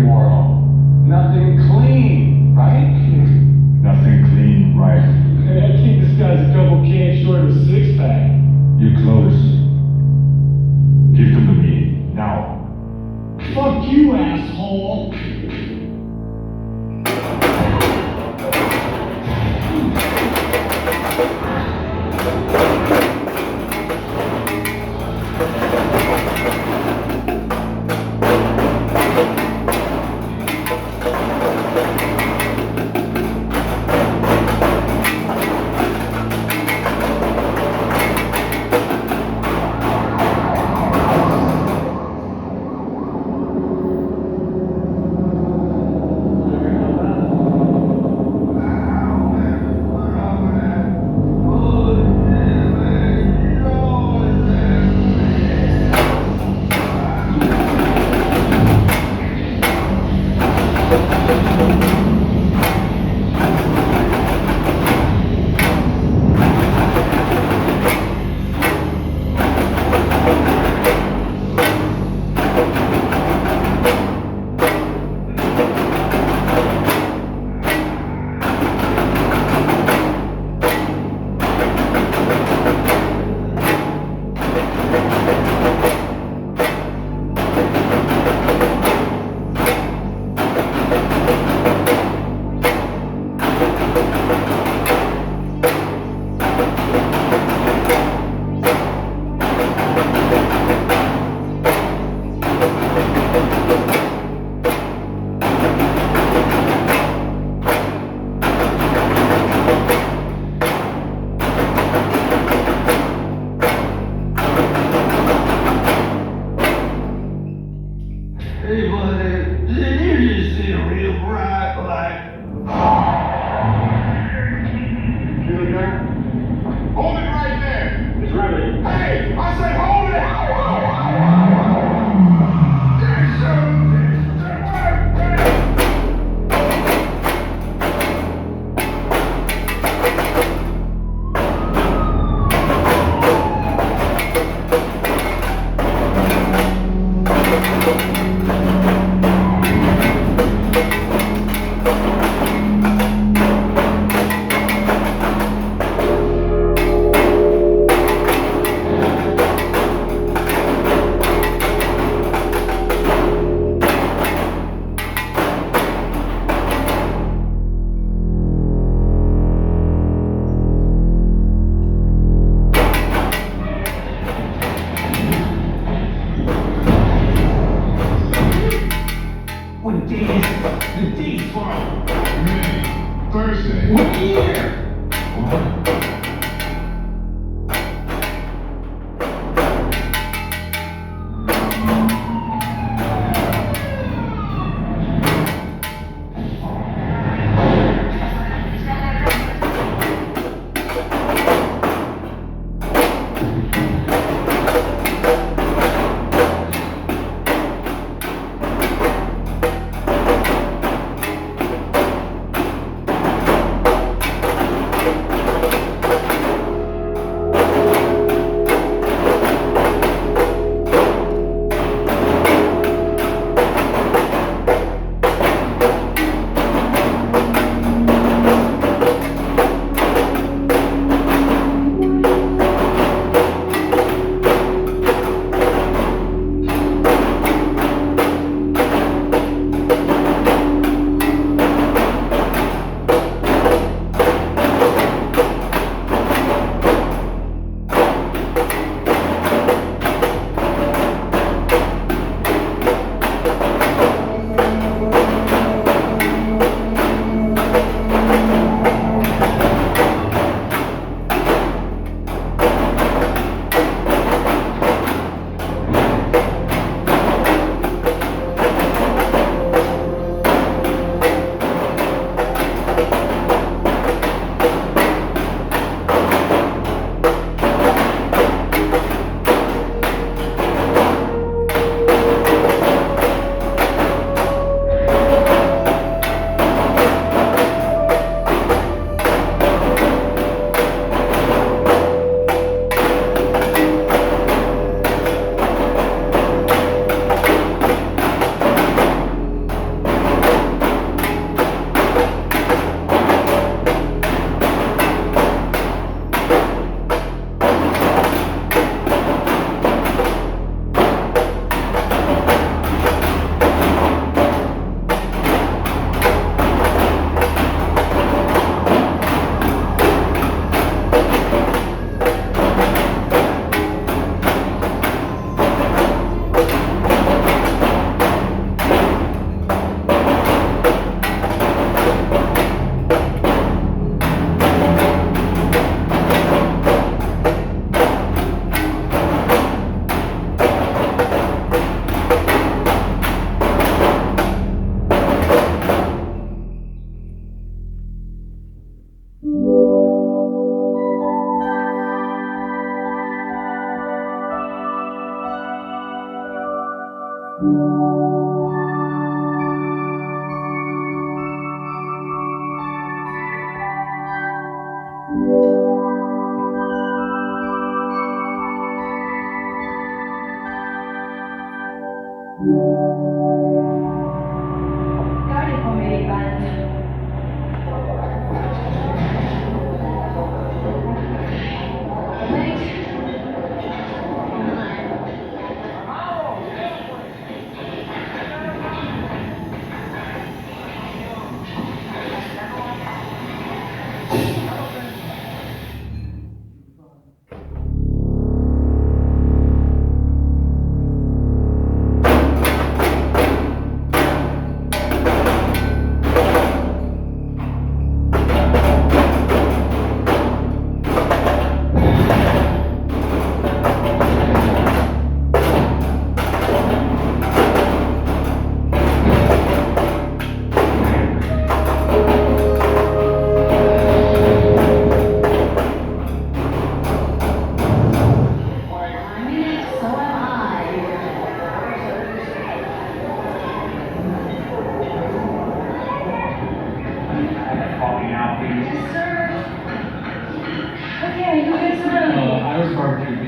world. Nothing clean, right? Nothing clean, right? Hey, I think this guy's a couple cans short of a six-pack. You close. Give them to me, now. Fuck you, asshole!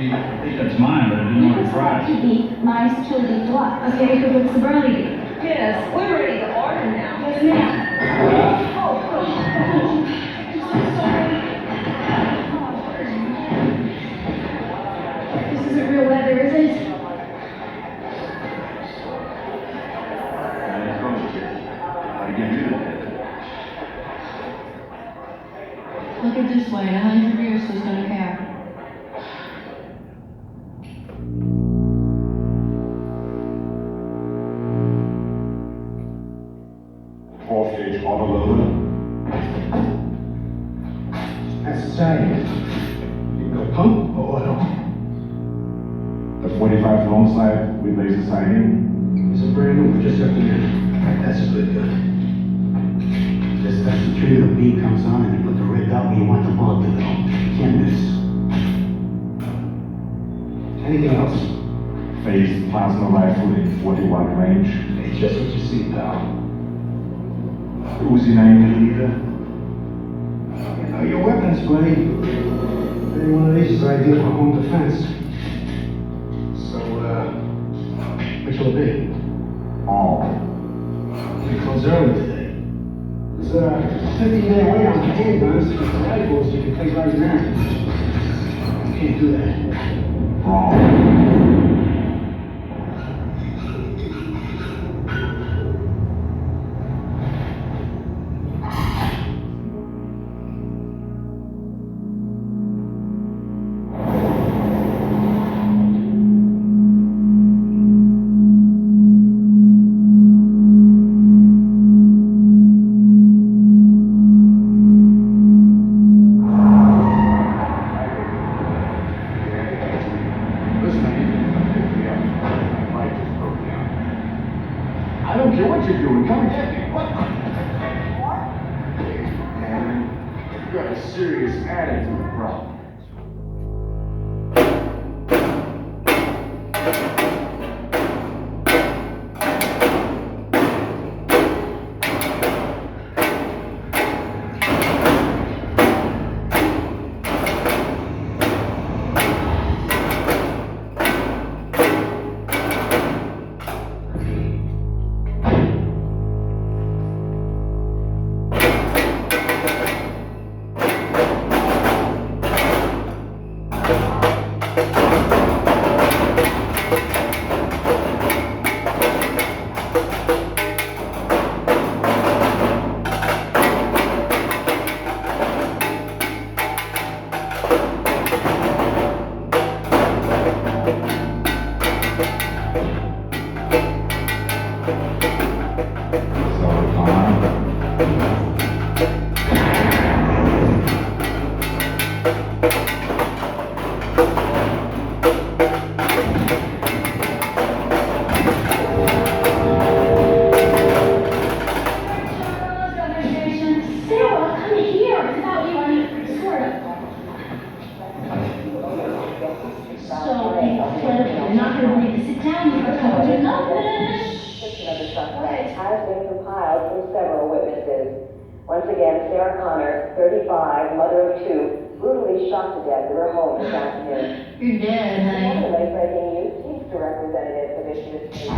I think that's mine, but I didn't want to try. To be mais chili what? Okay, who looks the burly? Yes, we're ready to order now. Yes, ma'am. This isn't real weather, is it? I get rid of it. Look at this way, in 100 years who's gonna care? 12-gauge autoloader. That's the side. You can go pump or oil. The 45 alongside with laser sighting. It's a brand new, just up here. That's a good gun. Just as the trigger, the beam comes on and you put the red dot where you want the bullet to go. You can't miss. Anything else? Phased plasma rifle in 41 range. It's just what you see, pal. Uzi 9mm. You know your weapons, buddy. Every one of these is ideal for home defense. So, which will it be? All. We close early today. There's a 15-minute wait on handguns. The rifles you can take right now. You can't do that. Wrong. I don't care what you're doing. Come and get me. What? Man, you got a serious attitude problem. Once again, Sarah Connor, 35, mother of two, brutally shot to death at her home this afternoon. You're dead, honey. The late-breaking news speaks to representatives of issues.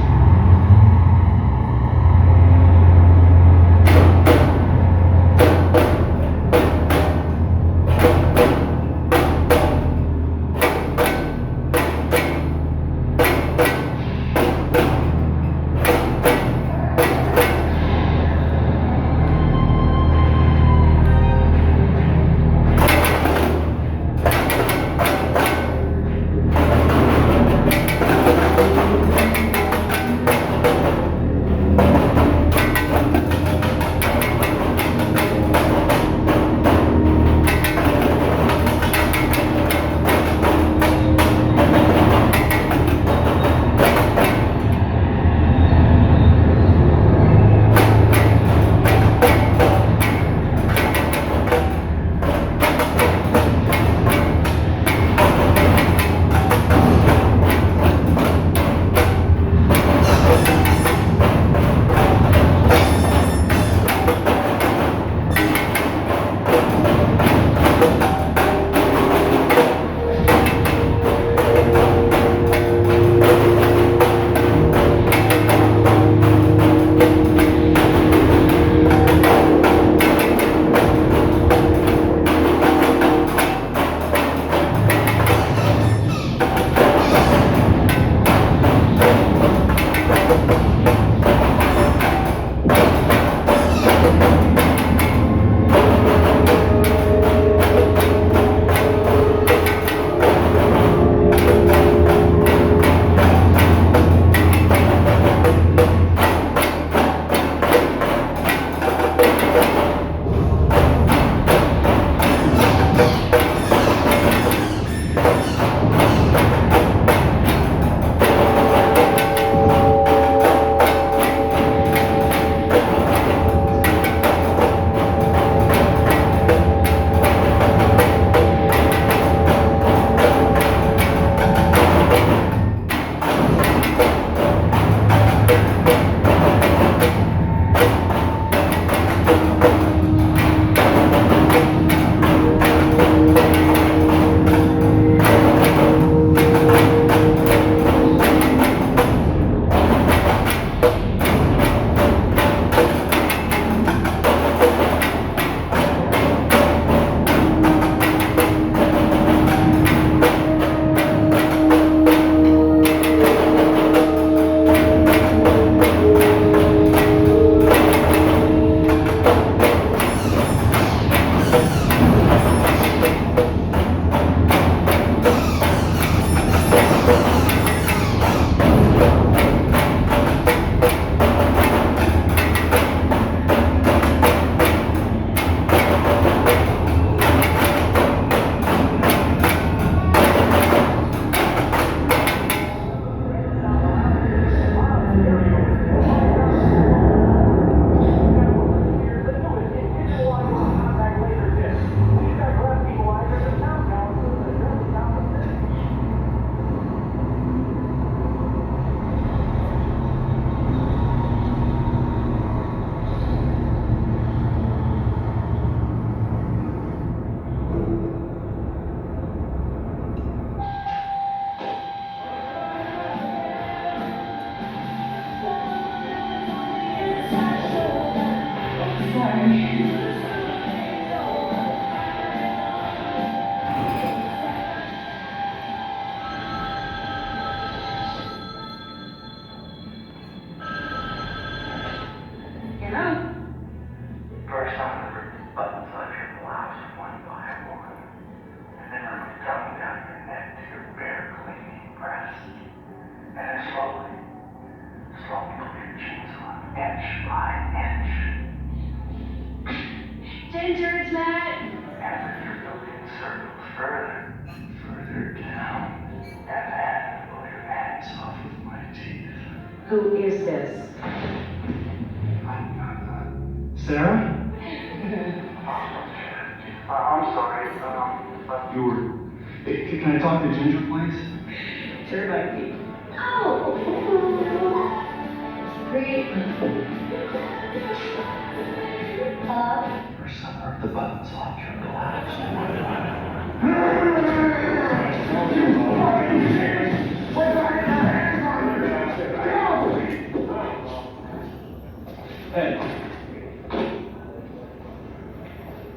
First, I ripped the buttons off your blouse one by one, and then I was tongue down your neck to your bare, clinging breast. And then slowly pull your jeans on, inch by inch. Ginger, it's Matt. And then you're building circles further down, and then pull your hands off of my teeth. Who is this? Sarah? I'm sorry, but You were... Can I talk to Ginger, please? Sure might be. Oh. Great. first I ripped the buttons off your blouse. Hey.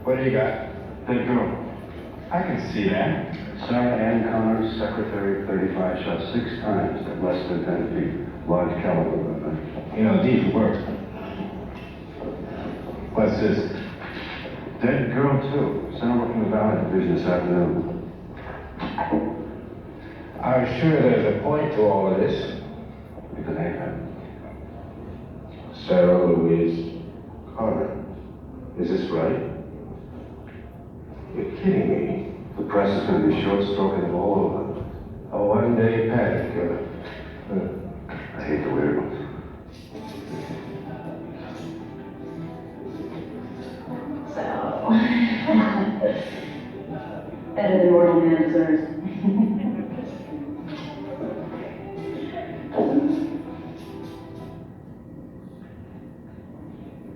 What do you got? That girl. I can see that. Sarah Ann Connor, secretary, 35, shot 6 times at less than 10 feet. Large caliber weapon. You know, deep work. What's this? Dead girl, too. Sent over from the Valley Division this afternoon. I'm sure there's a point to all of this. Because ain't that. Sarah Louise. Connor, is this right? You're kidding me. The press is going to be short-stroking it all over. A one-day panic killer. I hate the weird ones. So. Better than mortal man deserves.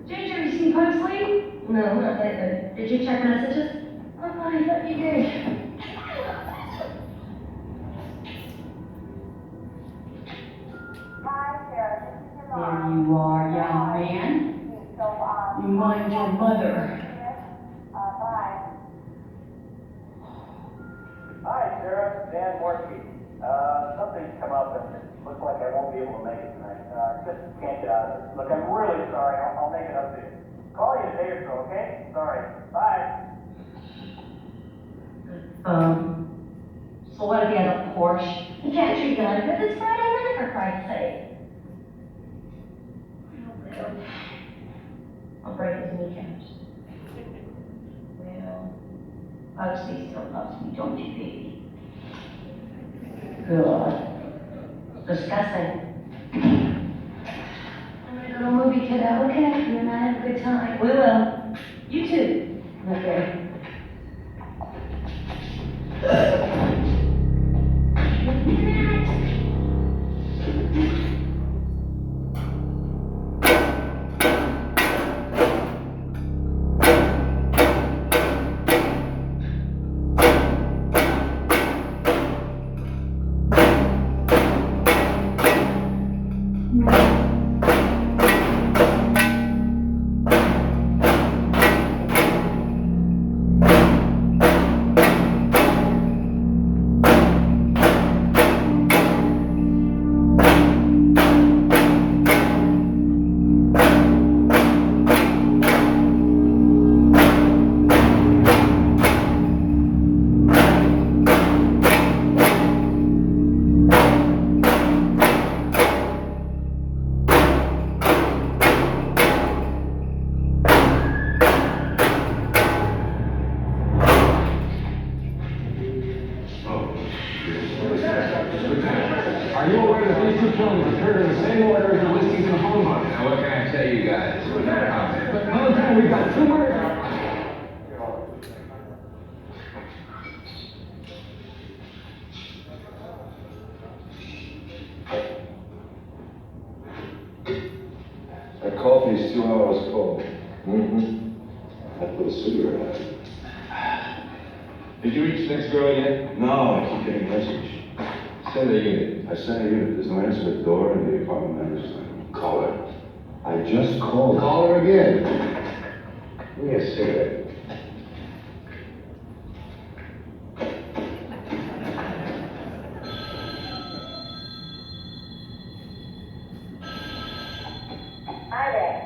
Ginger, you seen Pugsley? No, not lately. Did you check messages? Oh, I thought you did. There you are, young man. You mind your mother. Hi, Sarah. Dan Morkey. Something's come up and it looks like I won't be able to make it tonight. Just can't get out of it. Look, I'm really sorry. I'll make it up to you. Call you in a day or so, okay? Sorry. Bye. So what if he has a Porsche? You can't treat you like this. It's Friday night, for Christ's sake. I'll break his kneecaps. Well, Pugsley still loves me, don't you, baby? Good. Disgusting. I'm gonna go to a movie, kiddo, okay? You and I have a good time. We will. You too. Okay. Are you aware that these two killings occurred in the same order as the listings in the phone book? Now, what can I tell you guys? No comment. But another time we've got 2 murders. That coffee is 2 hours cold. Mm-hmm. I put a cigarette out. Did you reach the next girl yet? No, I keep getting a message. Send the unit. I sent a unit. There's no answer at the door, and the apartment manager's like, call her. I just called her. Call her again. Give me a cigarette. Hi there.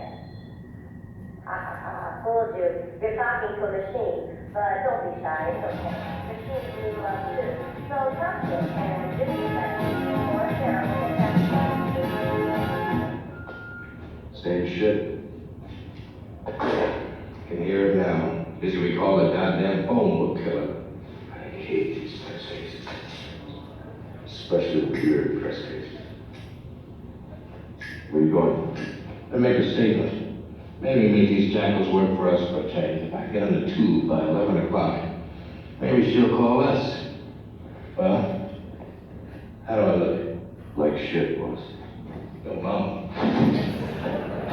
fooled you. You're talking to a machine. But don't be shy, it's okay. Machines need love too. So trust it and do your best. Or Sarah will get that. Same shit. Can hear it now. Busy recall the goddamn phone book killer. I hate these press cases. Especially the weird press cases. Where you going? I make a statement. Maybe meet these jackals work for us for a change. If I get on the tube by 11 o'clock, maybe she'll call us. Well, how do I look? Like shit, boss. Don't know.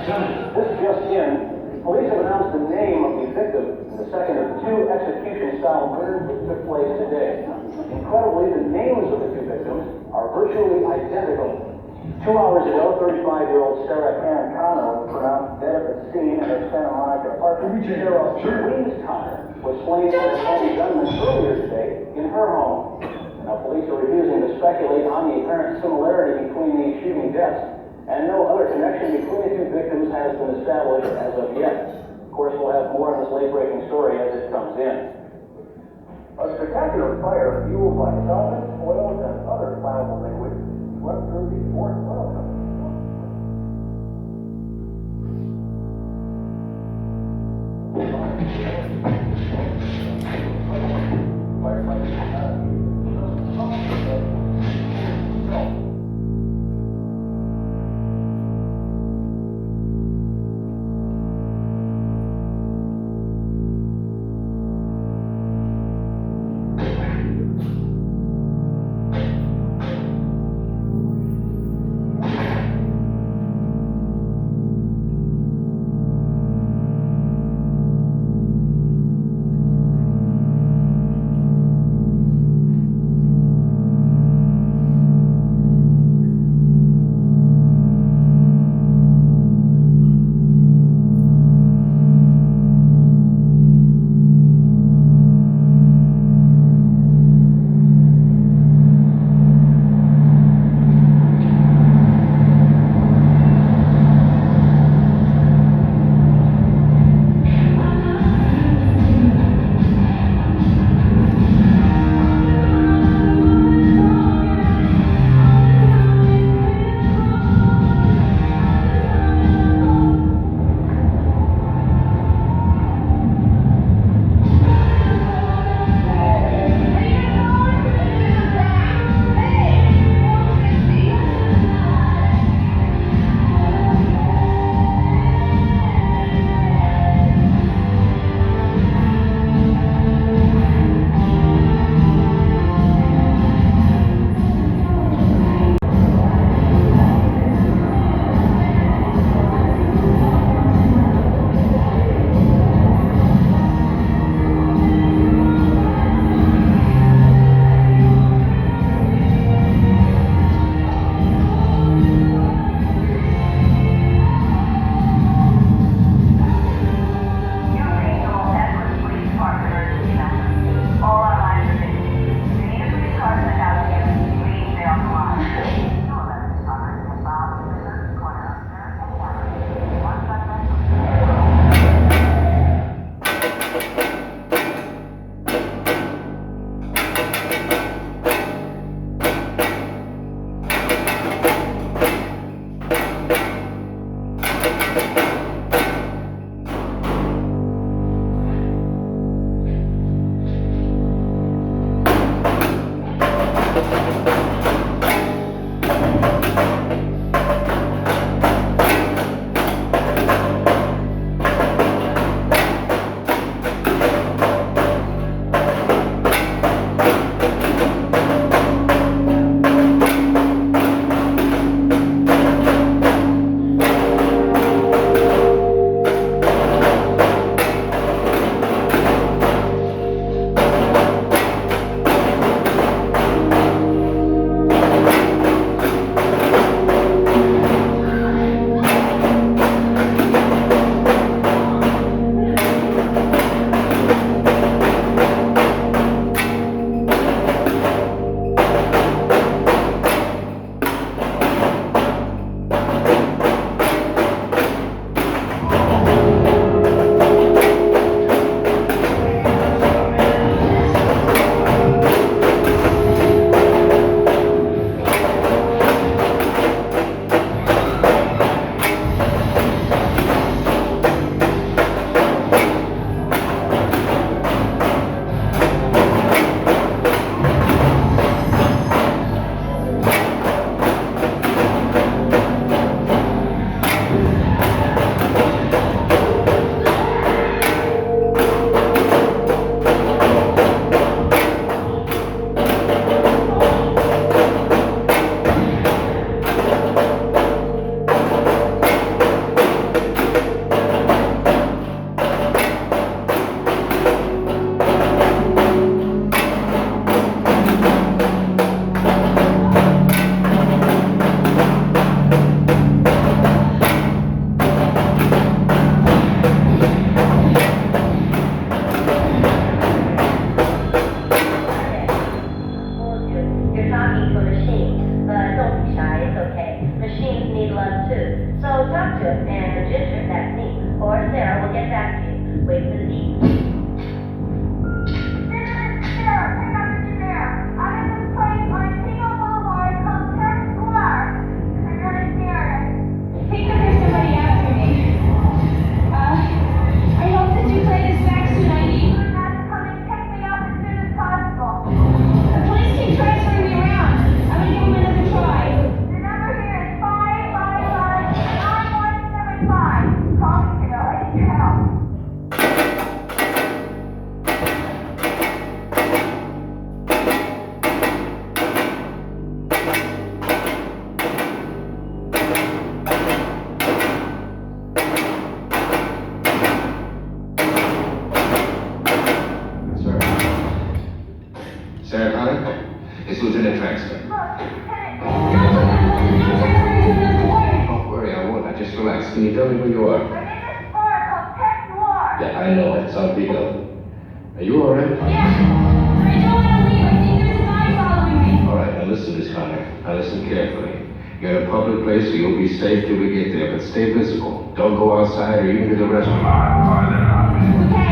Johnny, this just in. Police have announced the name of the victim in the second of two execution-style murders that took place today. Incredibly, the names of the two victims are virtually identical. 2 hours ago, 35-year-old Sarah Ann Connor was pronounced dead at the scene at her Santa Monica apartment. Sarah Louise Connor was slain by a home gunman earlier today in her home. Now, police are refusing to speculate on the apparent similarity between these shooting deaths, and no other connection between the two victims has been established as of yet. Of course, we'll have more on this late-breaking story as it comes in. A spectacular fire fueled by solvents, oils, and other flammable liquids swept through the fourth oil company. Wait for the beep. Think that there's somebody after me. I hope that you play this back soon. I need. The police keep transferring me around. I'm gonna give them another try. Sarah Connor, it's Lieutenant Traxton. Don't worry, I won't. Now just relax. Can you tell me where you are? Yeah, I know. It's on Vigo. Are you all right? Yeah, but I don't want to leave. I think there's a guy following me. All right, now listen, Miss Connor. Now listen carefully. You're in a public place, so you'll be safe till we get there, but stay visible. Don't go outside or even to the restaurant. Okay.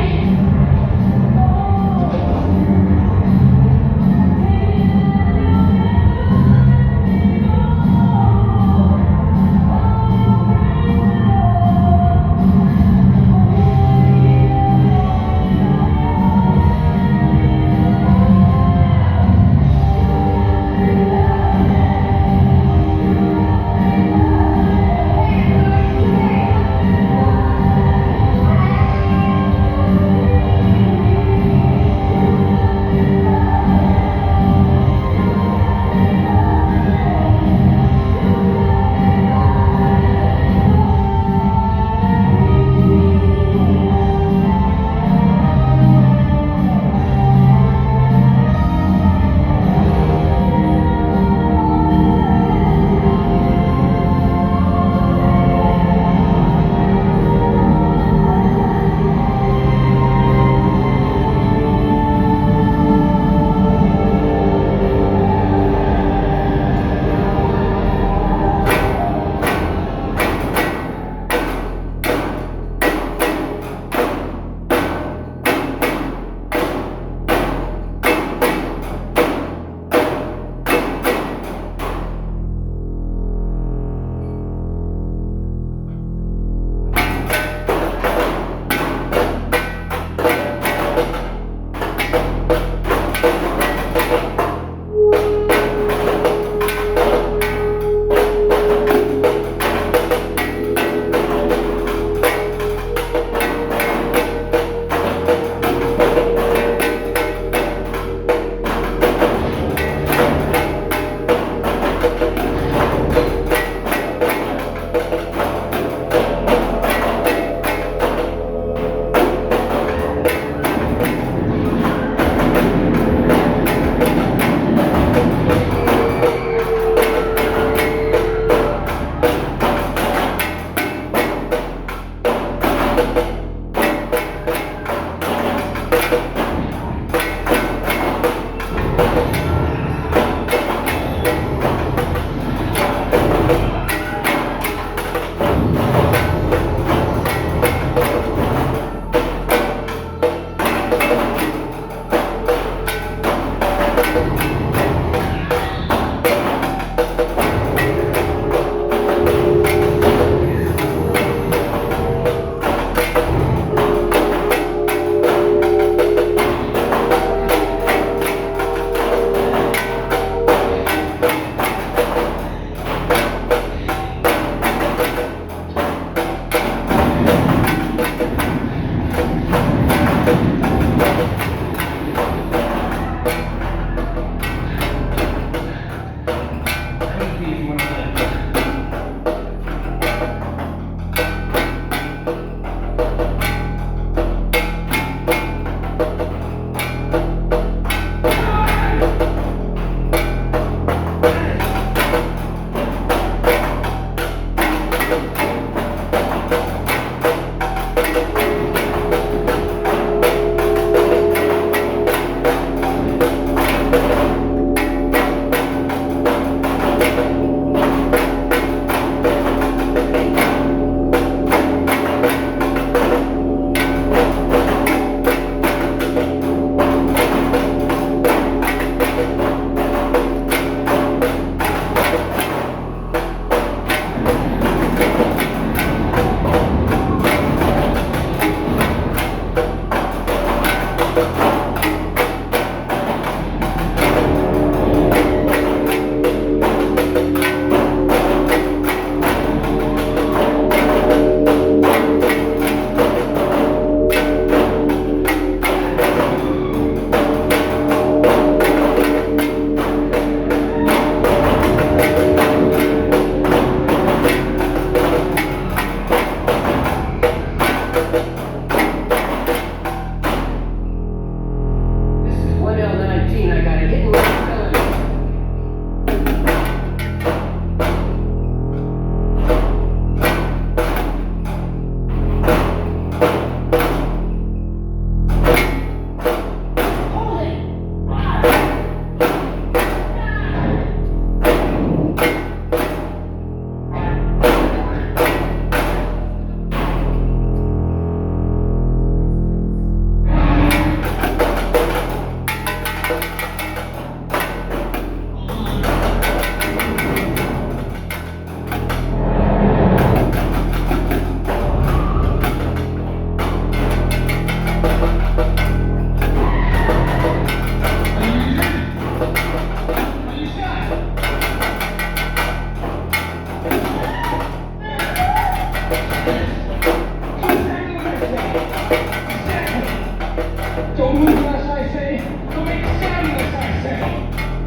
Don't move unless I say. Don't make a sound unless I say.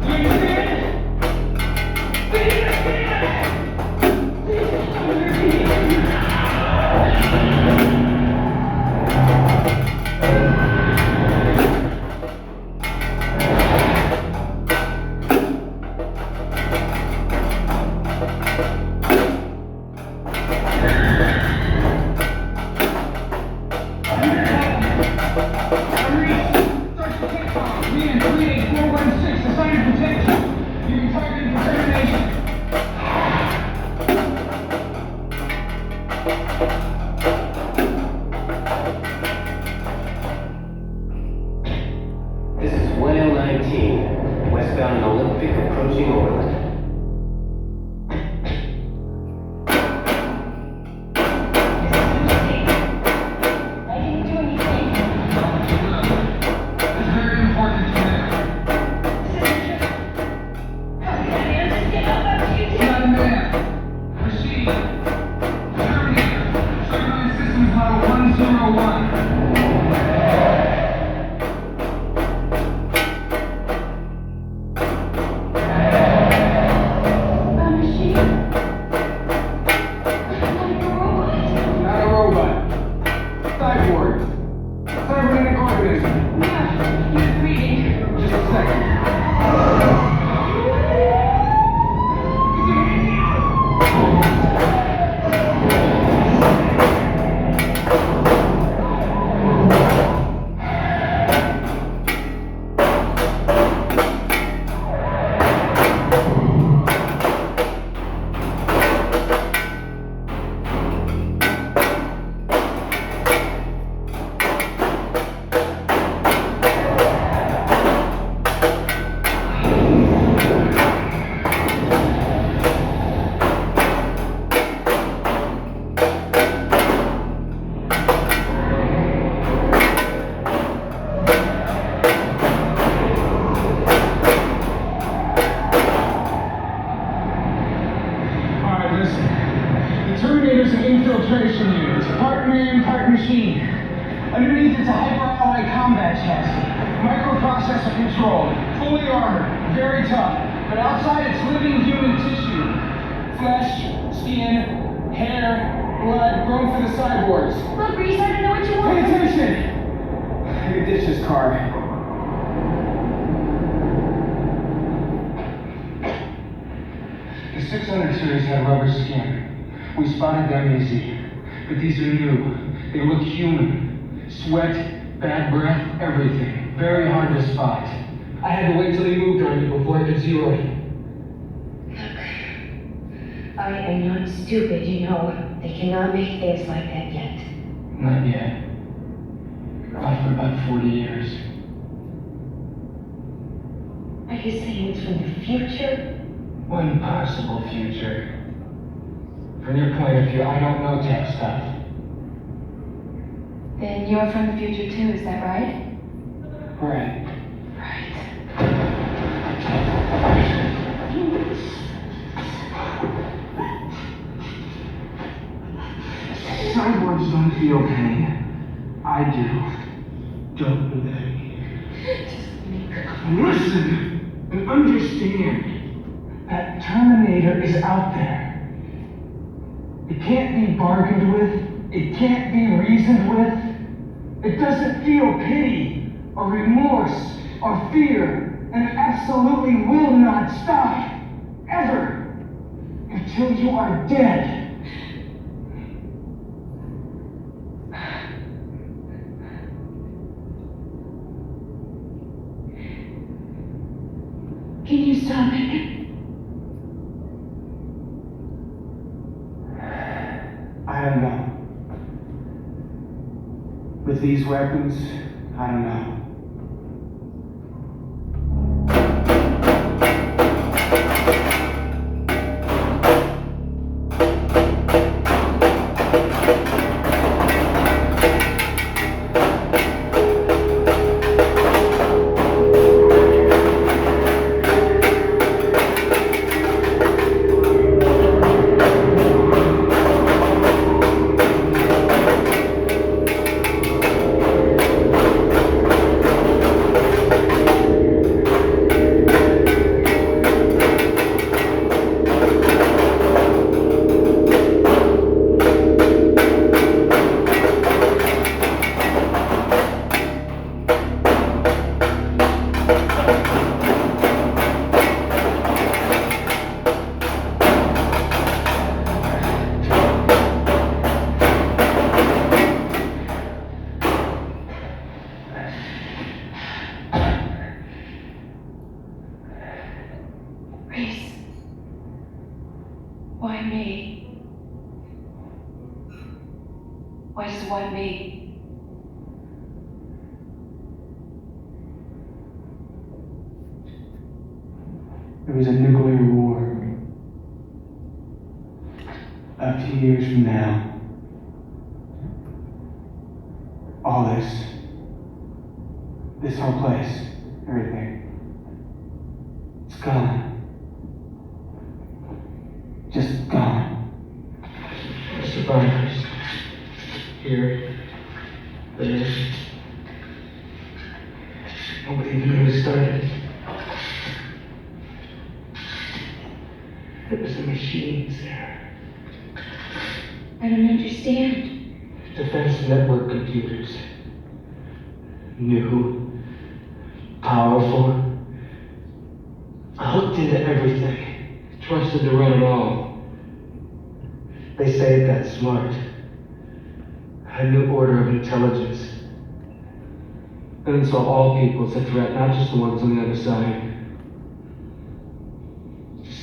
You understand? Do you understand? Underneath it's a hyper-alloy combat chassis, microprocessor controlled, fully armored, very tough. But outside it's living human tissue. Flesh, skin, hair, blood, grown for the cyborgs. Look, Reese, I don't know what you want. Pay attention! I could ditch this car. The 600 series had rubber skin. We spotted them easy. But these are new. They look human. Sweat, bad breath, everything. Very hard to spot. I had to wait till they moved on you before I could zero it. Look, I am not stupid, you know. They cannot make things like that yet. Not yet. Not for about 40 years. Are you saying it's from the future? One possible future. From your point of view, I don't know tech stuff. Then you're from the future too, is that right? Right. Right. Cyborgs don't feel pain. I do. Don't do that again. Listen and understand that Terminator is out there. It can't be bargained with. It can't be reasoned with. It doesn't feel pity or remorse or fear, and it absolutely will not stop, ever, until you are dead. Can you stop it? I don't know. With these weapons, I don't know. me? What does what mean? There was a nuclear war. A few years from now, all this whole place, everything, it's gone. Just gone. Survivors. Here. There. Nobody even knew it started. It was the machines there. I don't understand. Defense network computers. New. Powerful. Hooked into everything. Trusted to run it all. They say it got smart. A new order of intelligence. And saw all people as a threat, not just the ones on the other side.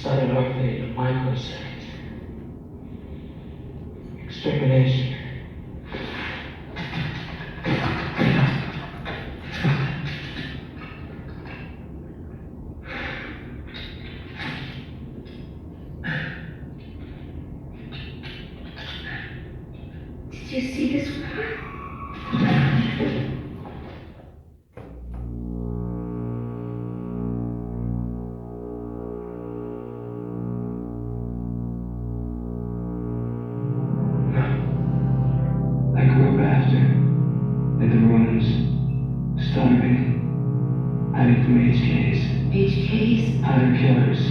Started our fate a microsecond. Extermination. Did you see this war? I grew up after, in the ruins, starving, hiding from HKs. HKs? Hunter killers.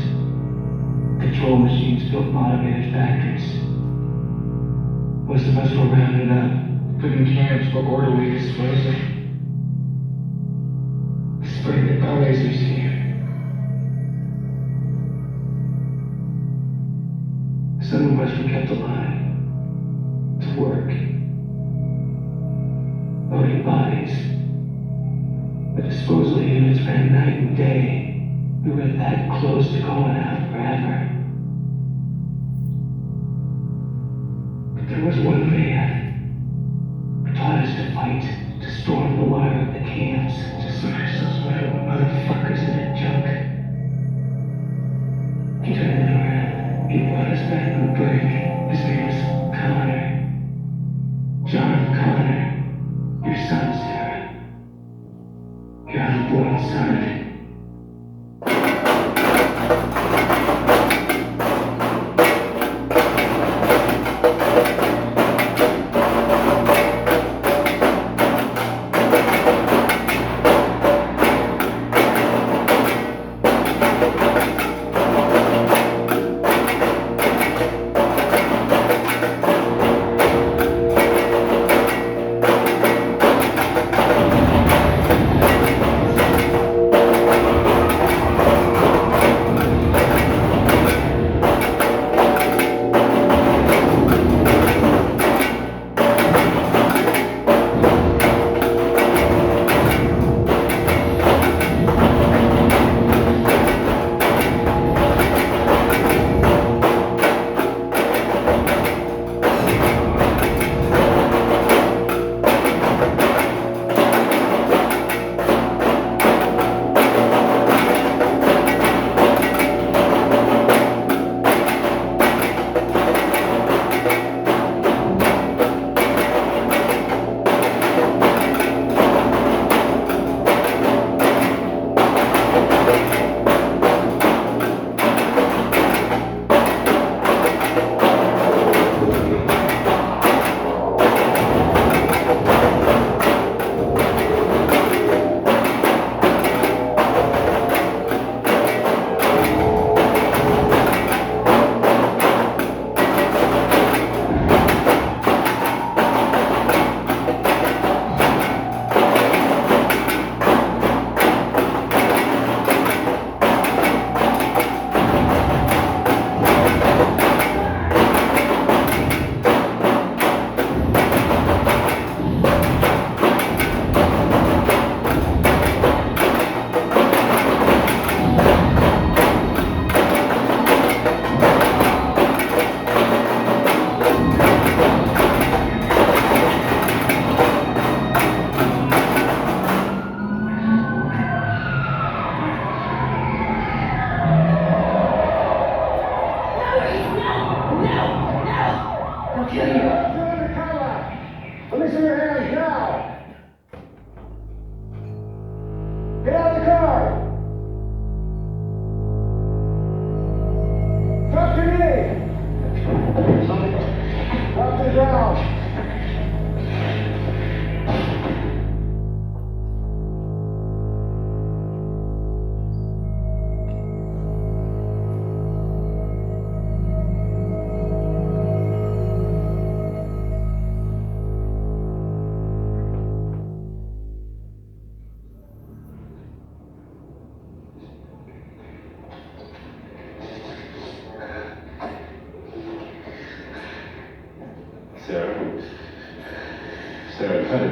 Control machines built in automated factories. Most of us were rounded up, put in camps for orderly disposal. Sprayed our lasers here. Some of us were kept alive to work, loading bodies. The disposal units ran night and day. We were that close to going out forever. But there was one man who taught us to fight, to storm the wire of the camps, to smash those little motherfuckers in their junk. He turned it around. He brought us back from the break. His name was Connor. John Connor. Your son, Sarah. Your unborn son.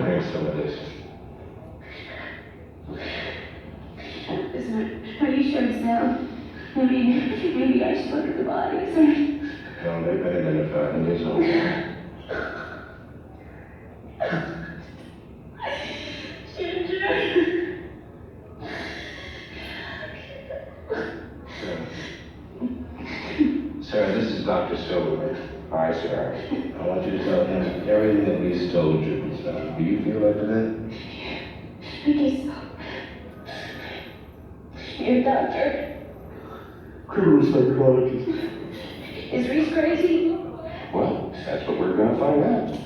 drink some of this. Are you sure it's them? Maybe I should look at the bodies. No, they've been identified and there's no more. Sarah, this is Dr. Silverman. Hi, Sarah. I want you to tell him everything that we told you. So, do you feel up to that? I guess so. You're a doctor. Criminal psychologist. Is Reese crazy? Well, that's what we're gonna find out.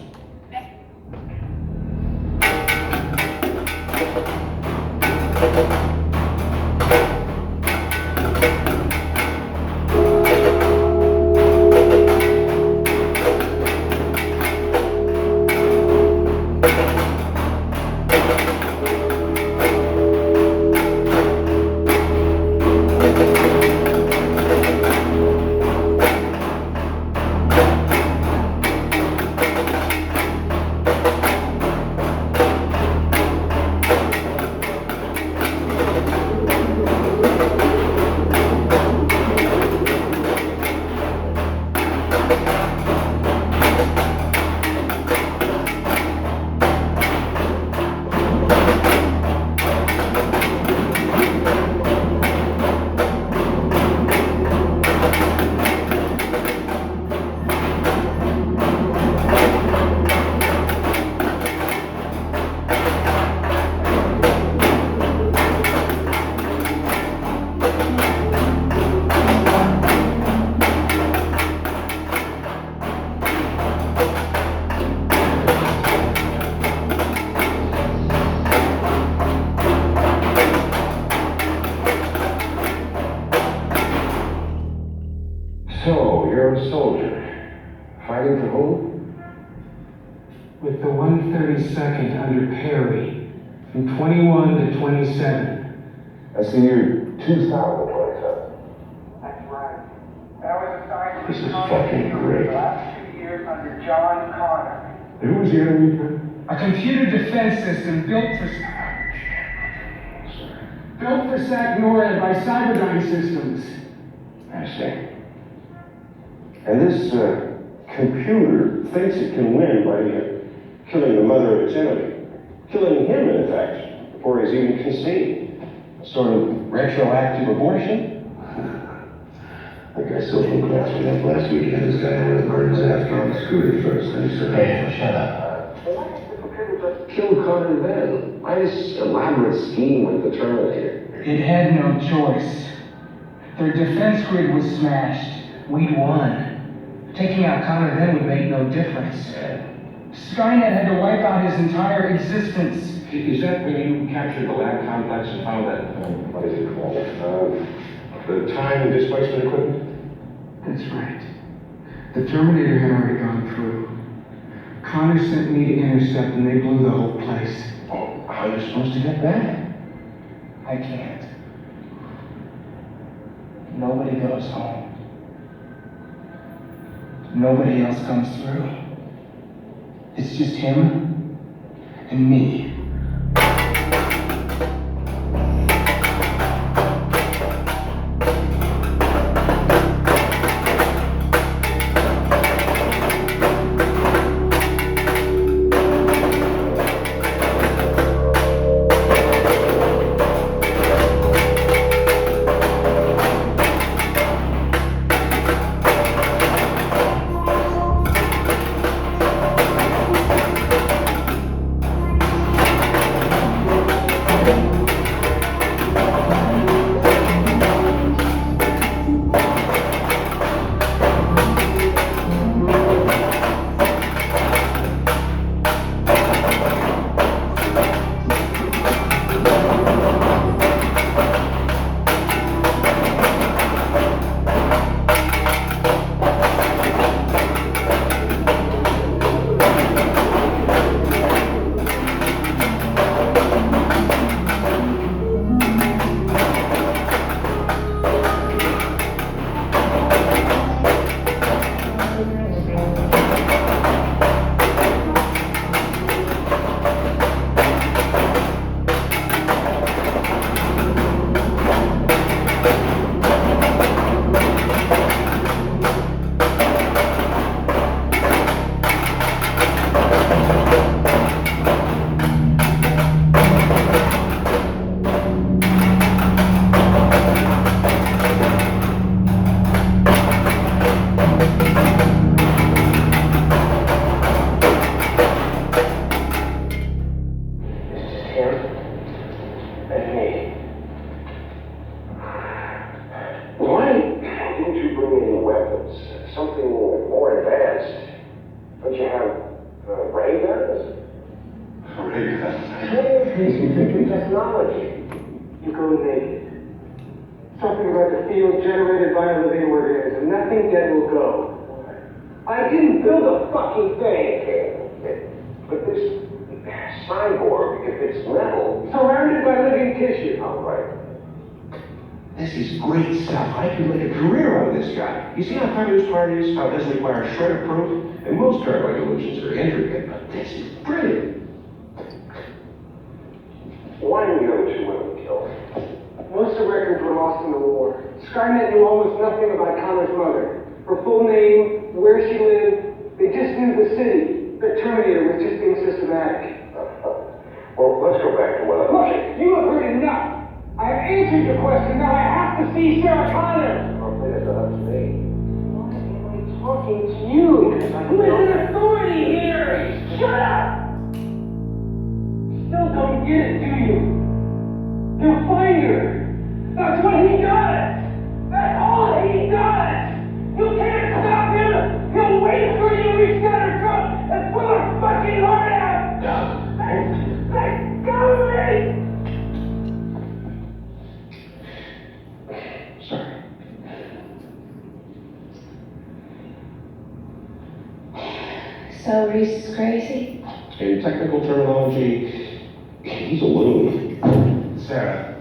So, you're a soldier. Fighting for whom? With the 132nd under Perry, from 21 to 27. That's the year 2027. That's right. That was assigned to This is Concourse fucking for great. the last 2 years under John Connor. Who was the enemy? A computer defense system built for Sagnoria by Cyberdyne Systems. I see. And this computer thinks it can win by killing the mother of its enemy. Killing him, in fact, before he's even conceived. A sort of retroactive abortion? That guy still from class we left last weekend. This guy would have burned his ass on the scooter first, then he said, hey, shut up. Kill Connor then. Why this elaborate scheme with the Terminator? It had no choice. Their defense grid was smashed. We'd won. Taking out Connor then would make no difference. Skynet had to wipe out his entire existence. Is that when you captured the lab complex and found that, what is it called? The time displacement equipment? That's right. The Terminator had already gone through. Connor sent me to intercept and they blew the whole place. Oh, how are you supposed to get back? I can't. Nobody goes home. Nobody else comes through. It's just him and me. him and me. Why didn't you bring any weapons? Something more advanced? Don't you have ray guns? Ray guns? Hey, technology. You go naked. Something about the field generated by a living organism. Nothing dead will go. I didn't build a fucking thing. But this cyborg, if it's metal... Surrounded by living tissue. All right. This is great stuff. I could make a career out of this guy. You see how clever this part is? How it doesn't require a shred of proof? And most paranoid illusions are intricate, but this is brilliant. Why were the other two women killed? Most of the records were lost in the war. Skynet knew almost nothing about Connor's mother. Her full name, where she lived, they just knew the city. The Terminator was just being systematic. Well, let's go back to what I was saying. Look, you have heard enough. I have answered your question. Now I have to see Sarah Connor. Well, that's not up to me. Why am I talking to you? Who is an authority here? Shut up! Still don't get it, do you? He'll find her. That's what he does. That's all he does. You can't stop him. He'll wait for you to reach down her throat and pull her fucking heart out. Let go of me. Sorry. So Reese is crazy? In technical terminology, he's a loon. Sarah,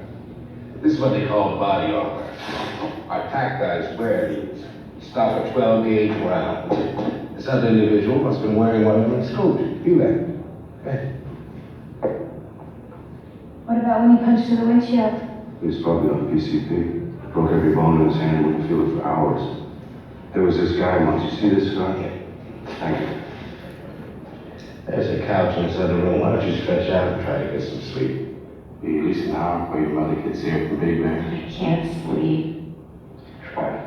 this is what they call body armor. Our pack guys wear these. Stop a 12-gauge round. This other individual must have been wearing one of them in school. You there. Hey. What about when he punched through the windshield? He was probably on PCP. Broke every bone in his hand and wouldn't feel it for hours. There was this guy once. You see this guy? Thank you. There's a couch in this other room. Why don't you stretch out and try to get some sleep? Be at least an hour before your mother gets here from Big Man. I can't sleep. Try it.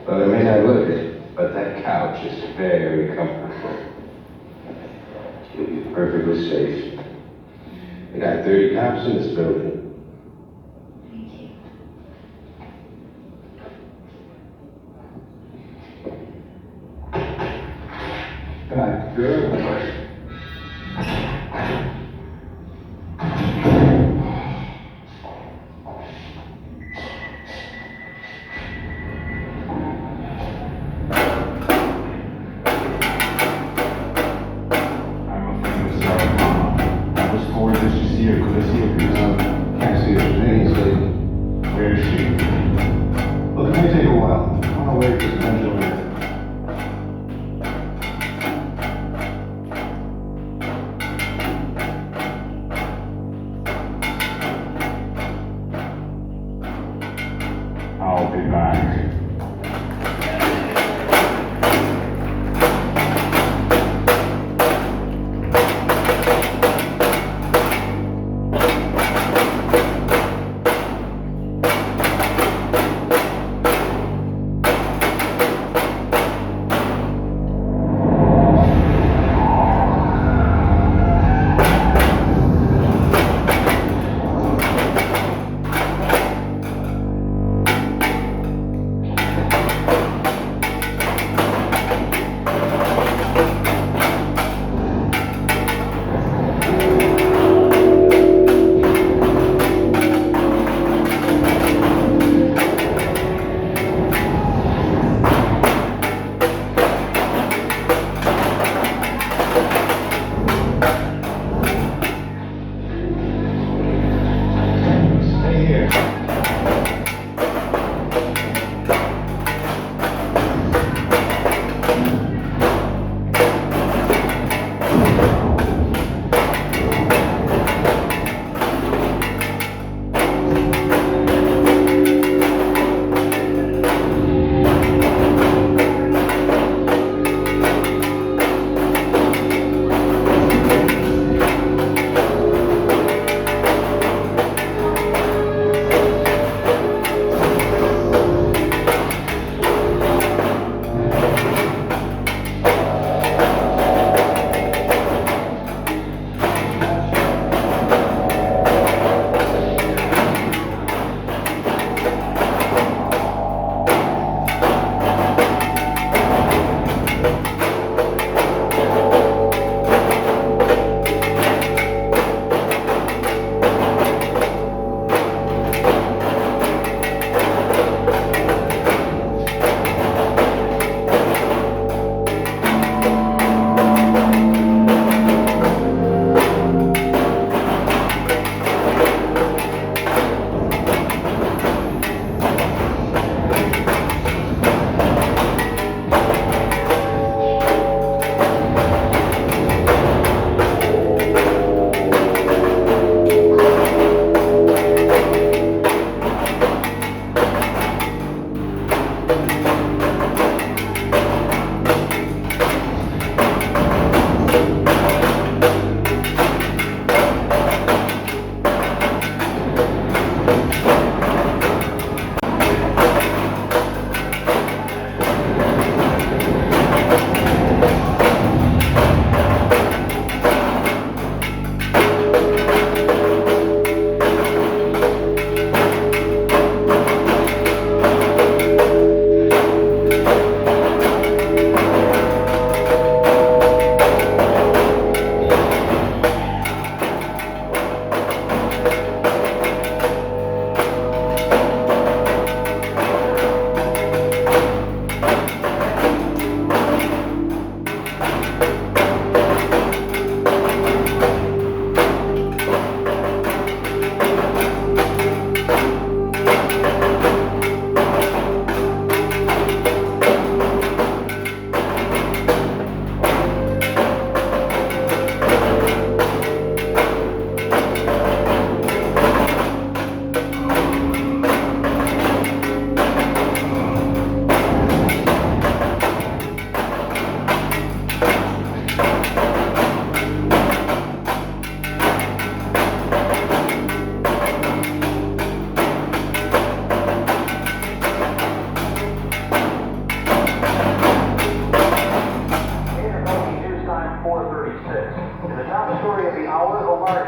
Well, it may not look it, but that couch is very comfortable. You'll be perfectly safe. They got 30 cops in this building. Thank you. Good. Can't see her name, Where is she? Look, it may take a while. I want to wait for this eventually. I'll be back.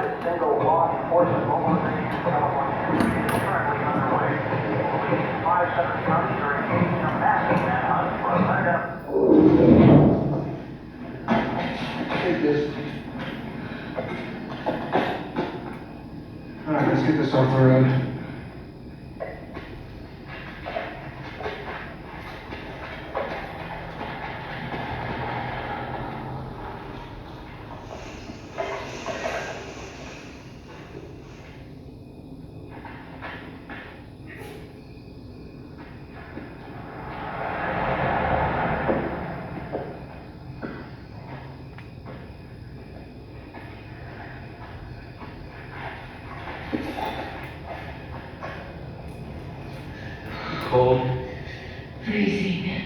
largest single law enforcement mobilization in California is currently underway. Police in 5 separate counties are engaged in a massive manhunt for a Take this. All right, let's get this off the road. Cold. Freezing.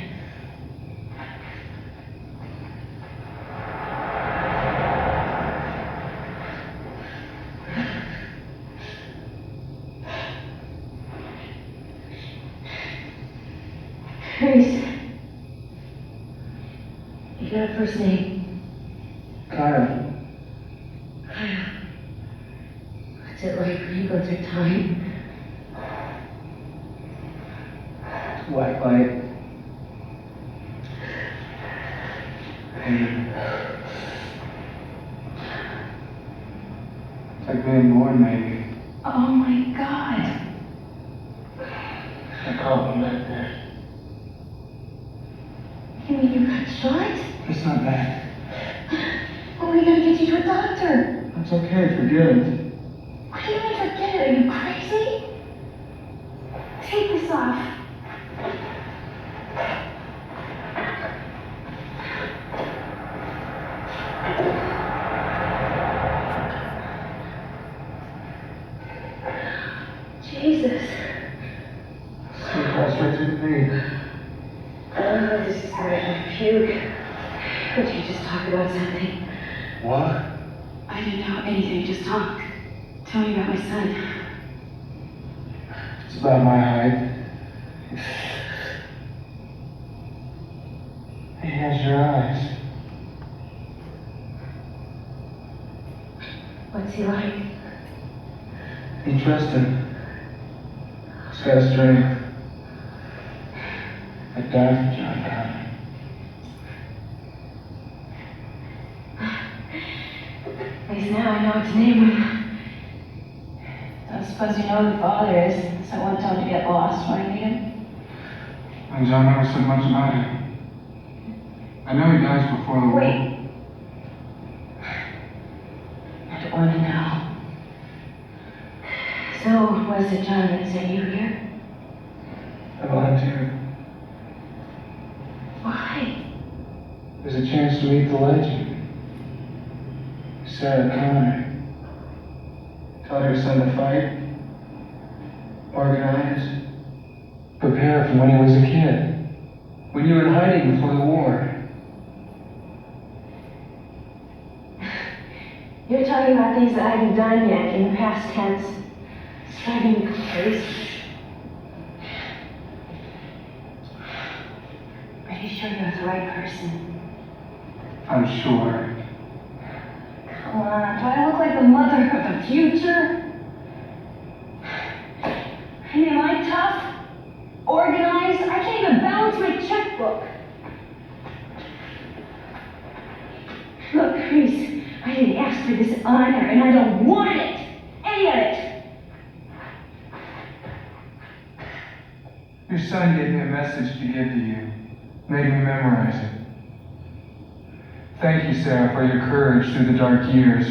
Grace. You got a first name? Kyle. Kyle. What's it like when you go through time? Black light. And it's like being born, maybe. Oh my God. I caught him back there. You mean you got shot? It's not bad. Well, we gotta get you to a doctor. It's okay, forget it. What do you mean forget it? Are you crazy? Take this off. Jesus. So you passed right through the vein. Oh, this is gonna make me puke. Could you just talk about something? What? I didn't know anything, just talk. Tell me about my son. It's about my height. He has your eyes. What's he like? You trust him. He's got strength. I died for John Connor. At least now I know what to name him. Don't suppose you know who the father is, so I won't tell him to get lost when I meet him. And John never said much about it. I know he dies before the war. Wait. I don't want to know. So, was it John that sent you here? I volunteered. Why? There's a chance to meet the legend. Sarah Connor. Taught her son to fight, organize, prepare for when he was a kid. When you were in hiding before the war. You're talking about things that I haven't done yet in the past tense. It's driving me crazy. Are you sure you're the right person? I'm sure. Come on, do I look like the mother of the future? I mean, am I tough? Organized? I can't even balance my checkbook. Look, Reese, I didn't ask for this honor, and I don't want it. Any of it. Your son gave me a message to give to you. Made me memorize it. Thank you, Sarah, for your courage through the dark years.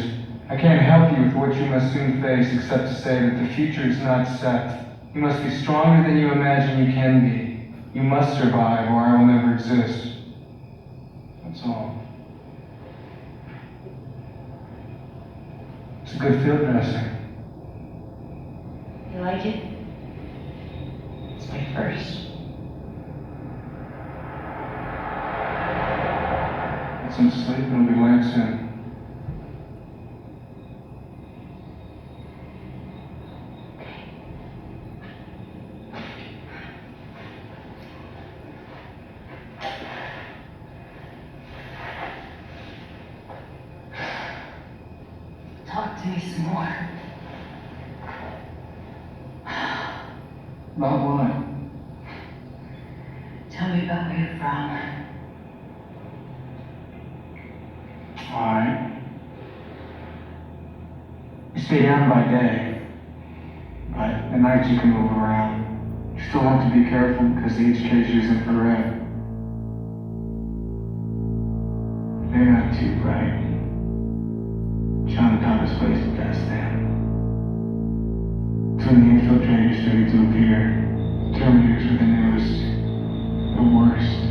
I can't help you with what you must soon face except to say that the future is not set. You must be stronger than you imagine you can be. You must survive or I will never exist. That's all. It's a good field dressing. You like it? It's my first. Get some sleep and we'll be late soon. Talk to me. me some more. About what? Tell me about where you're from. Alright. You stay down by day, but at night you can move around. You still have to be careful because the HK's using infrared. They're not too bright. Chinatown is place to test them. When the infiltrators started to appear, Terminators were the newest, the worst.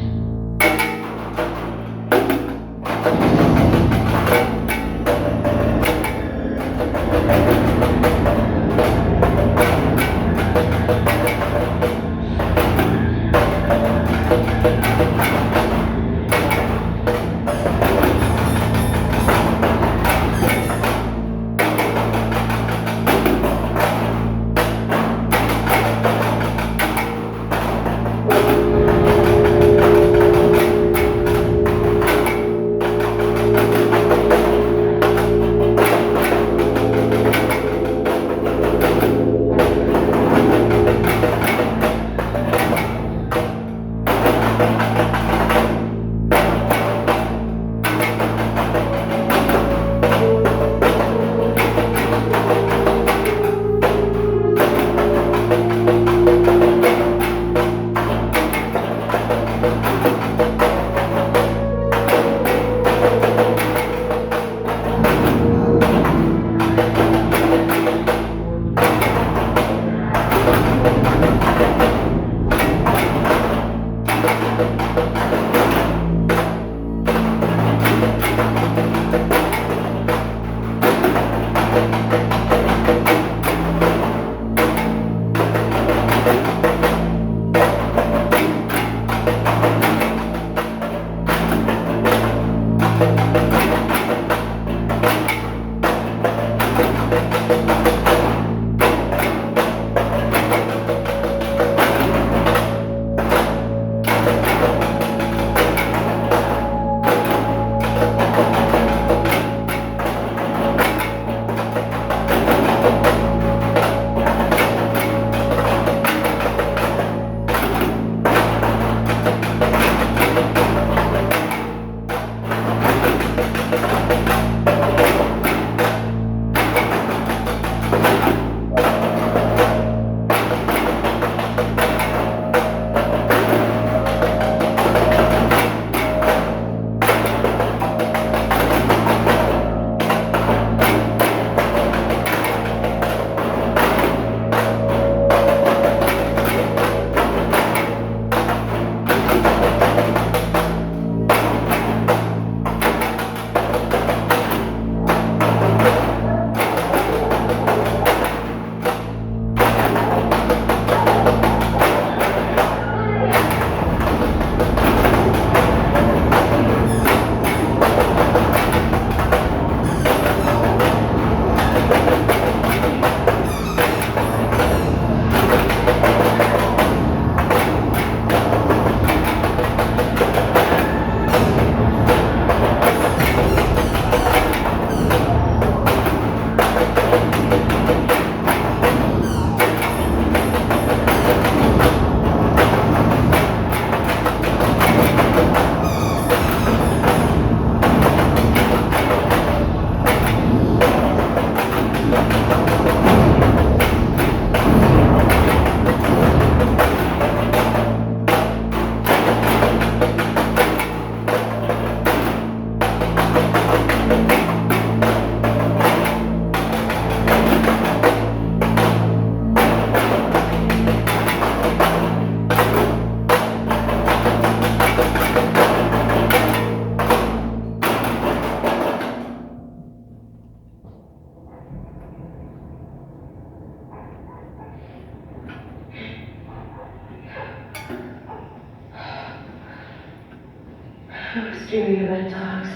Who's dreaming about dogs?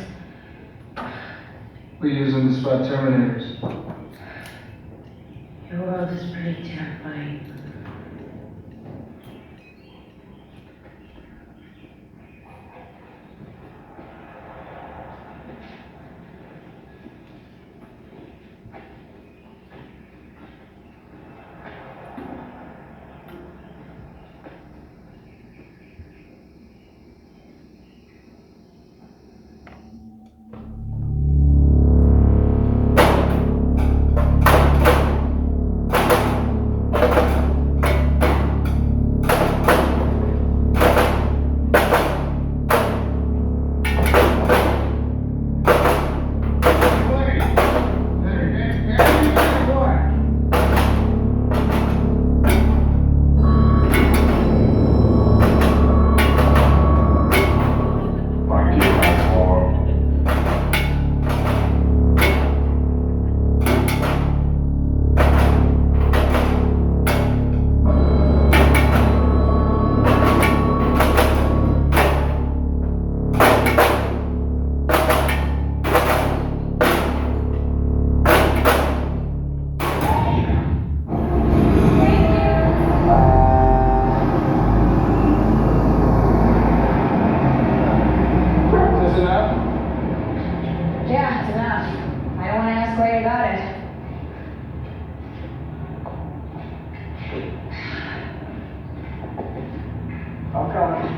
We use them to spot Terminators. Your world is pretty terrifying.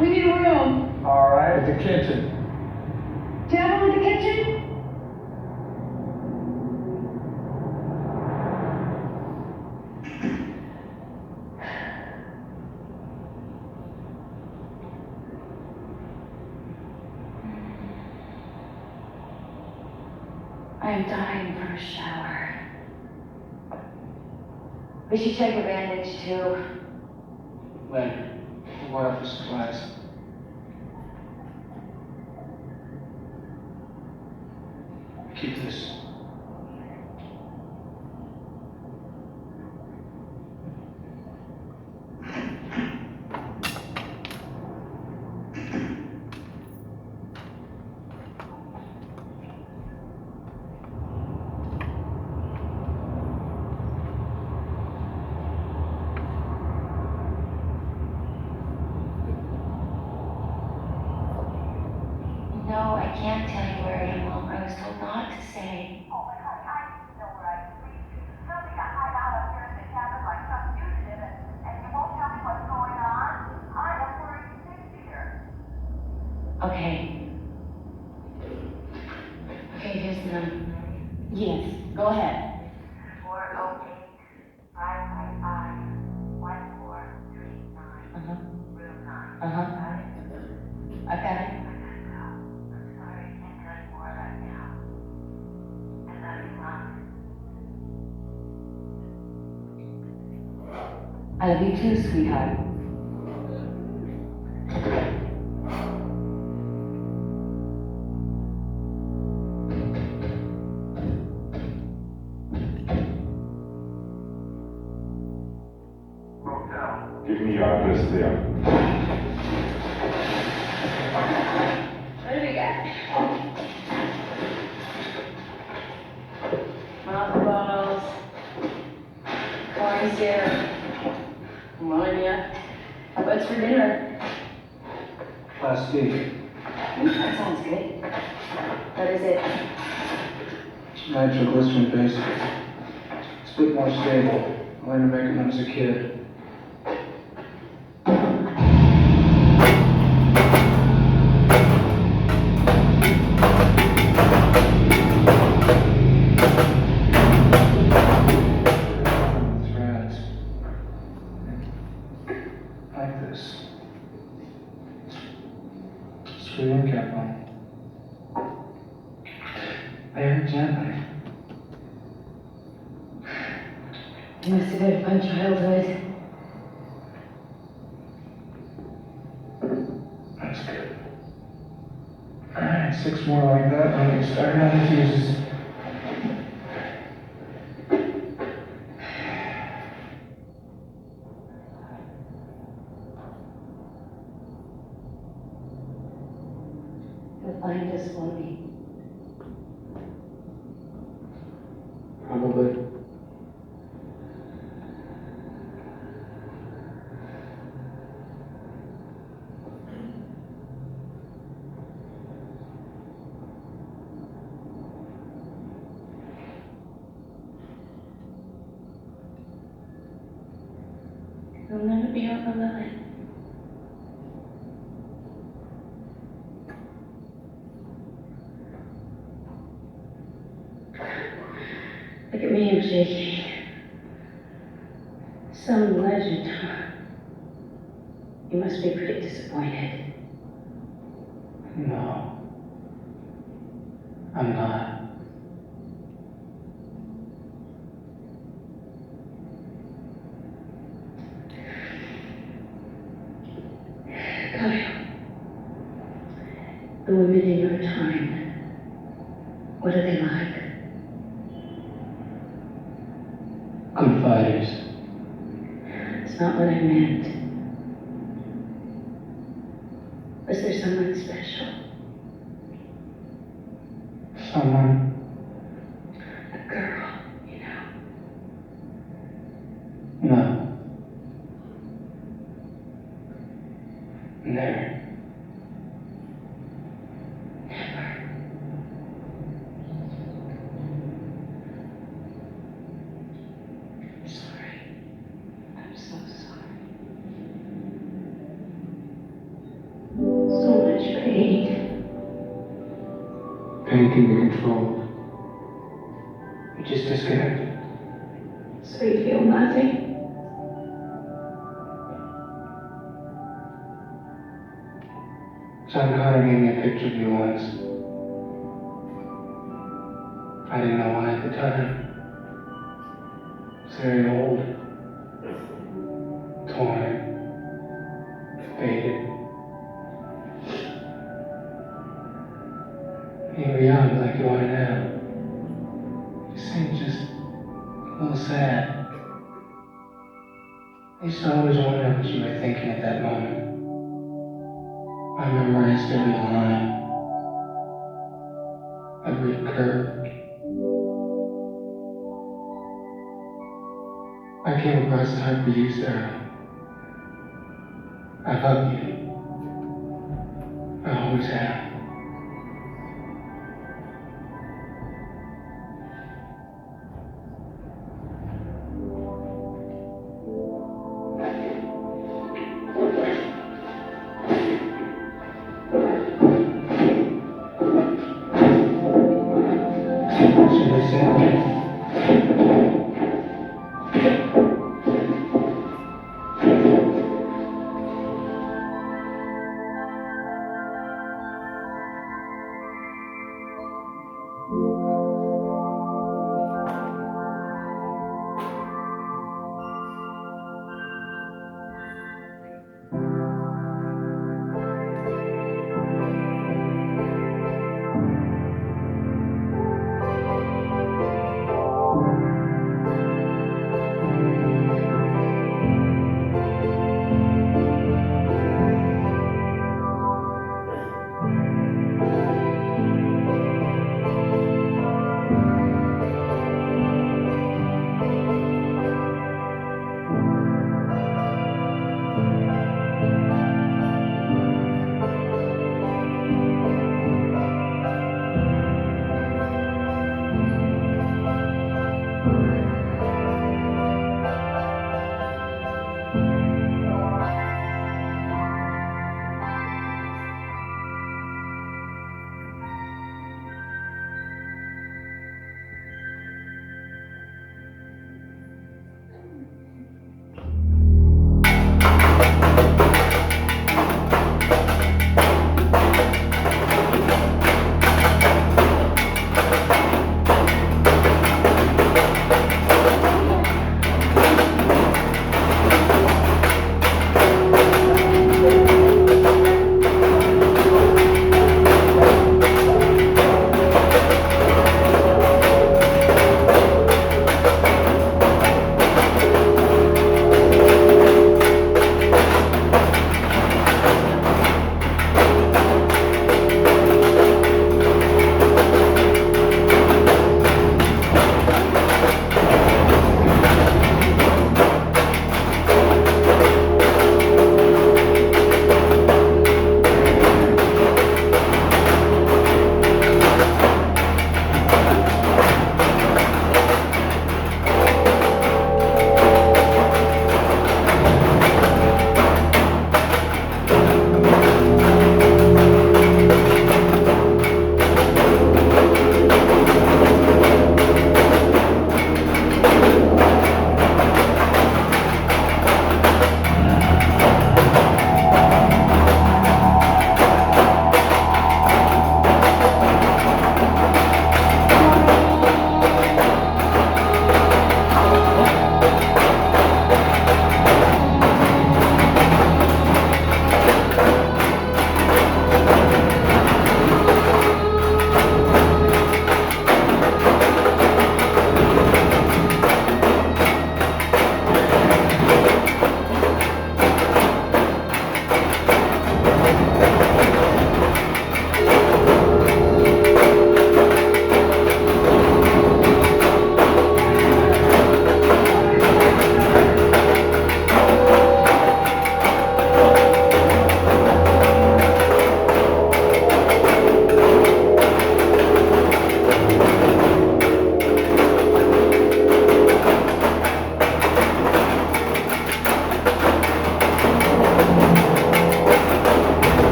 We need a room. All right, the kitchen. Devil in the kitchen? I'm dying for a shower. We should check the bandage too. Later. What up for supplies? Keep this. No, I can't tell you where I am, Mom. I was told not to say. Oh, but honey, I need to know where I can reach you. Something to hide out up here in the cabin like some fugitive, and you won't tell me what's going on? I am worried sick here. Okay. Okay, here's the number. Yes, go ahead. 408-555-1439. Room 9. Uh-huh. I got it. I'm sorry, I can't tell you more right now. I love you, Mom. I love you too, sweetheart. Give me your address there. What do we got? Mothballs, corn syrup, ammonia. What's for dinner? Plastique. That sounds good. What is it? Nitroglycerin base. It's a bit more stable. I learned to make it when I was a kid. Threads. Like this. Screw your cap on. Very gently. You must have had a fun childhood. That's good. Alright, 6 more like that, and we start out the fuses. You'll find us, won't you? Probably. You'll never be overlooked. Look at me, I'm shaking. Some legend, huh? You must be pretty disappointed. No. I'm not. Kyle, the women in your time, what are they like? Good fighters. It's not what I meant. Was there someone special? Someone. A girl, you know? No. Never. Never. Sorry. I'm so sorry. Pain can be controlled. You just disconnect. So you feel nothing? John Connor gave me a picture of you once. I didn't know why at the time. It's very old, torn, faded. You were young like you are now. You seemed just a little sad. I used to always wonder what you were thinking at that moment. I memorized every line, every curve. I came across the heart we used there. I love you. I always have.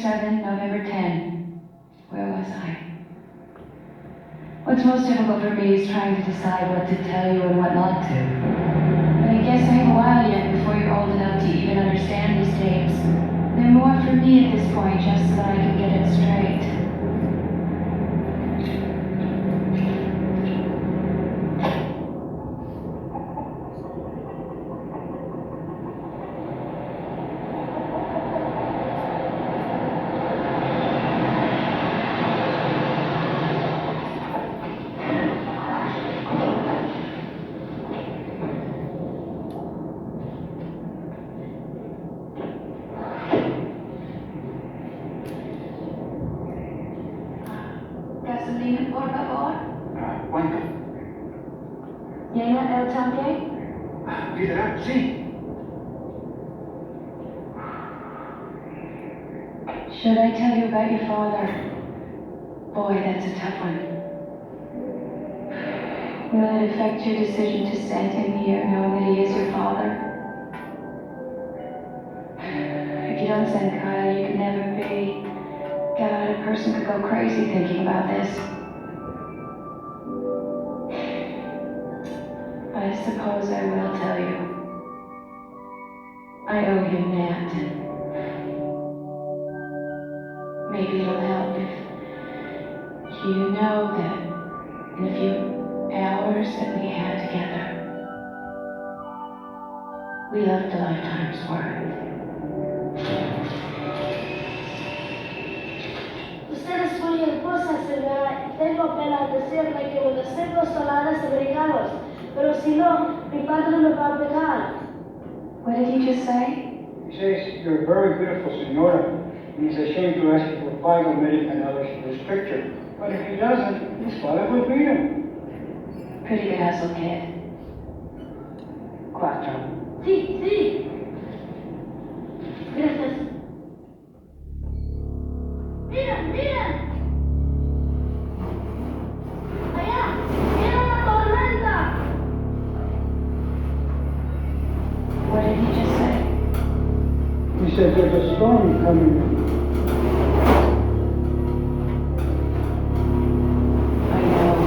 7, November 10. Where was I? What's most difficult for me is trying to decide what to tell you and what not to. But I guess I have a while yet before you're old enough to even understand these tapes. They're more for me at this point, just so that I can get it straight. Gasolina, por favor. ¿Cuánto? ¿Llena el tanque? Líder, sí. Should I tell you about your father? Boy, that's a tough one. Will it affect your decision to send him here, knowing that he is your father? If you don't send Kyle, you can never be. God, a person could go crazy thinking about this. I suppose I will tell you. I owe him that. Maybe it'll help if you know that in a few hours that we had together, we left a lifetime's worth. Ustedes son mi esposa, señora, y tengo pena decirle que los deseos solares americanos, pero si no, mi padre me va a pegar. What did he just say? He says, "You're very beautiful, senora, and he's ashamed to ask you for $5 American for this picture. But if he doesn't, his father will beat him." Pretty good hustle, kid. Cuatro. Sí, sí. Gracias. ¡Miren, miren! ¡Allá! ¡Miren la tormenta! What did he just say? He said there's a storm coming. I know.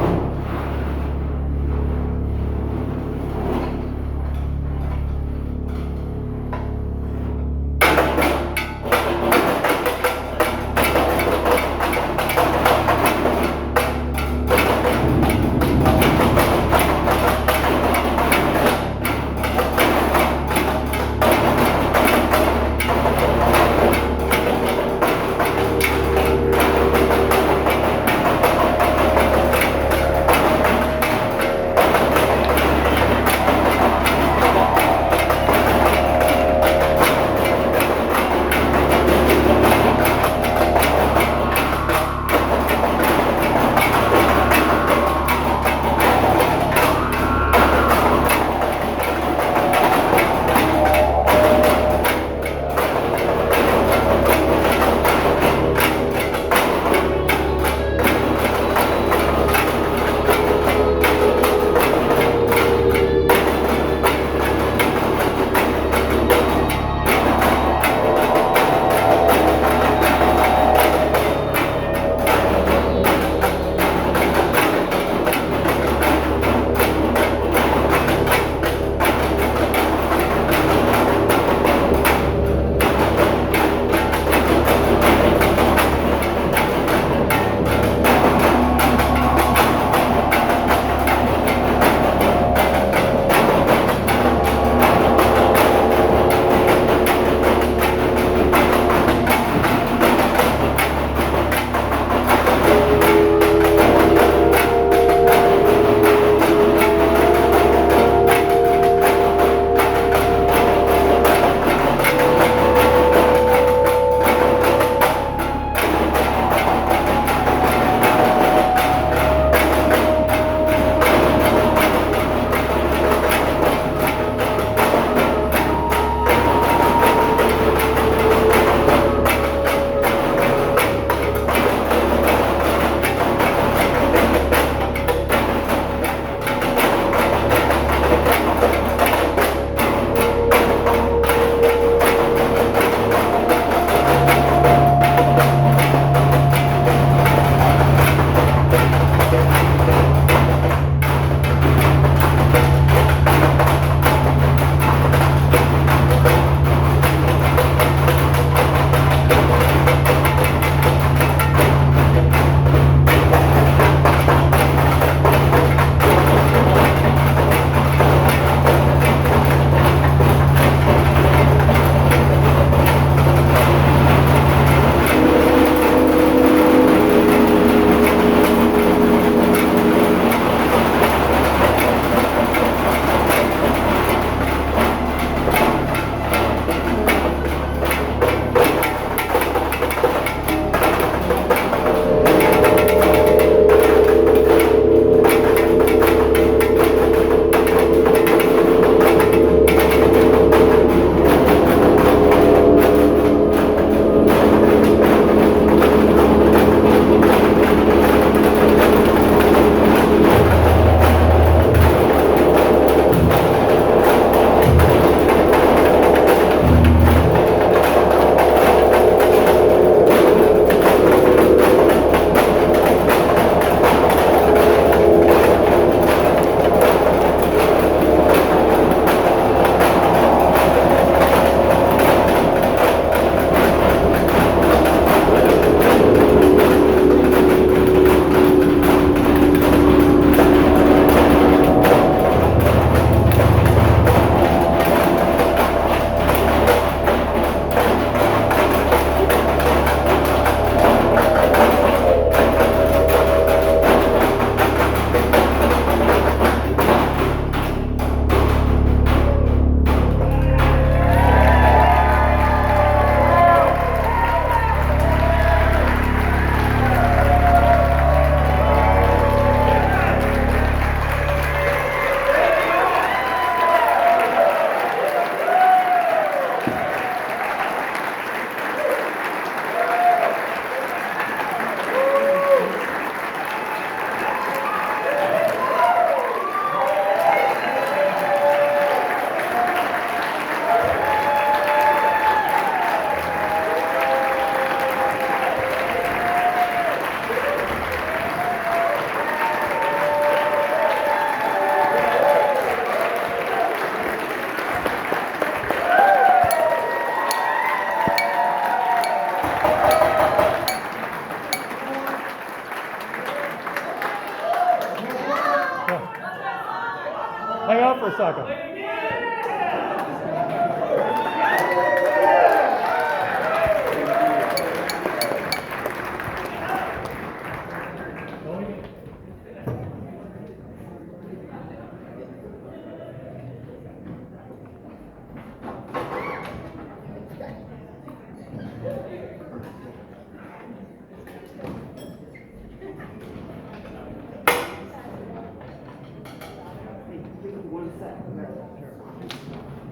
Hang on for a second.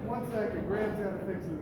One second, Graham's got to fix it.